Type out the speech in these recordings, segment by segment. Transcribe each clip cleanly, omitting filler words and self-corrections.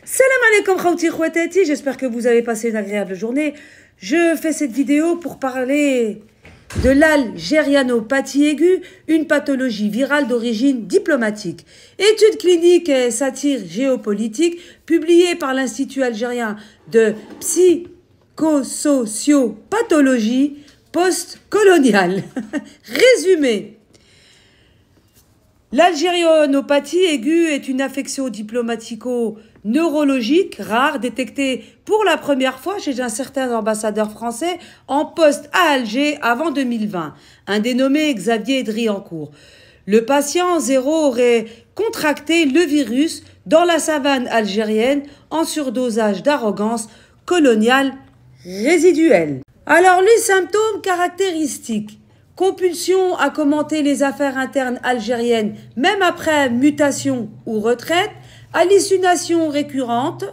Salam alaikum khawti khouatati, j'espère que vous avez passé une agréable journée. Je fais cette vidéo pour parler de l'algérianopathie aiguë, une pathologie virale d'origine diplomatique. Étude clinique et satire géopolitique publiée par l'Institut algérien de psychosociopathologie post-coloniale. Résumé. L'algérianopathie aiguë est une affection diplomatico-neurologique rare détectée pour la première fois chez un certain ambassadeur français en poste à Alger avant 2020, un dénommé Xavier Driancourt. Le patient zéro aurait contracté le virus dans la savane algérienne en surdosage d'arrogance coloniale résiduelle. Alors, les symptômes caractéristiques. Compulsion à commenter les affaires internes algériennes, même après mutation ou retraite, hallucinations récurrentes,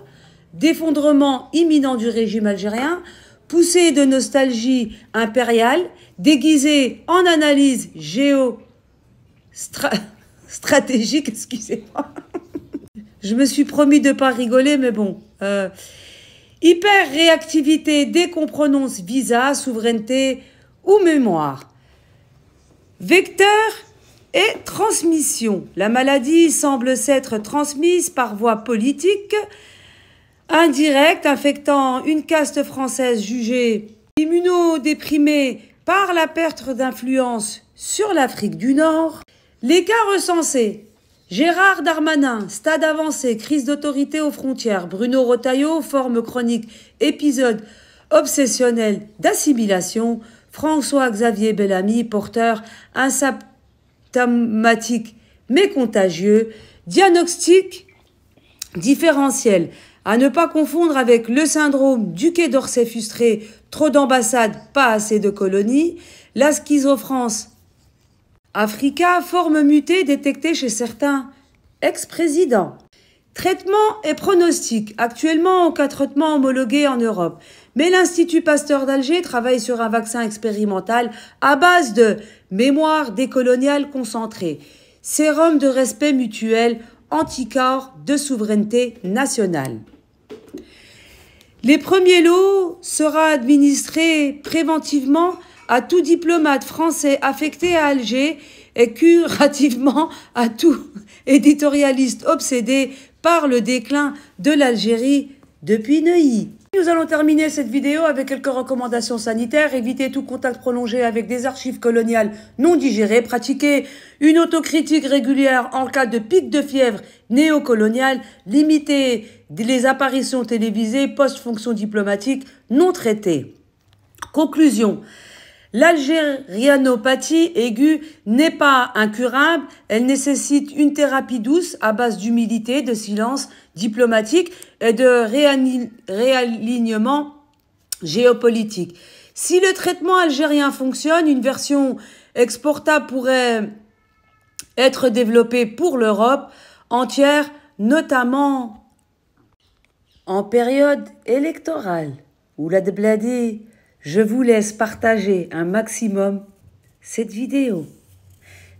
d'effondrement imminent du régime algérien, poussée de nostalgie impériale, déguisée en analyse géostratégique, excusez-moi. Je me suis promis de ne pas rigoler, mais bon. Hyper-réactivité dès qu'on prononce visa, souveraineté ou mémoire. Vecteur et transmission. La maladie semble s'être transmise par voie politique, indirecte, infectant une caste française jugée immunodéprimée par la perte d'influence sur l'Afrique du Nord. Les cas recensés. Gérard Darmanin, stade avancé, crise d'autorité aux frontières. Bruno Retailleau, forme chronique, épisode obsessionnel d'assimilation. François-Xavier Bellamy, porteur asymptomatique mais contagieux, diagnostic différentiel, à ne pas confondre avec le syndrome du Quai d'Orsay frustré, trop d'ambassades, pas assez de colonies, la schizophrance Africa, forme mutée détectée chez certains ex-présidents. Traitement et pronostic. Actuellement, aucun traitement homologué en Europe. Mais l'Institut Pasteur d'Alger travaille sur un vaccin expérimental à base de mémoire décoloniale concentrée, sérum de respect mutuel, anticorps de souveraineté nationale. Les premiers lots sera administré préventivement à tout diplomate français affecté à Alger et curativement à tout éditorialiste obsédé par le déclin de l'Algérie depuis Neuilly. Nous allons terminer cette vidéo avec quelques recommandations sanitaires. Évitez tout contact prolongé avec des archives coloniales non digérées. Pratiquez une autocritique régulière en cas de pic de fièvre néocoloniale. Limitez les apparitions télévisées post-fonction diplomatique non traitées. Conclusion. L'algérianopathie aiguë n'est pas incurable, elle nécessite une thérapie douce à base d'humilité, de silence diplomatique et de réalignement géopolitique. Si le traitement algérien fonctionne, une version exportable pourrait être développée pour l'Europe entière, notamment en période électorale. Oulad Bladi, je vous laisse partager un maximum cette vidéo.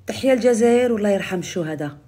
Tahia al-Jazair, Allah yarham shuhada.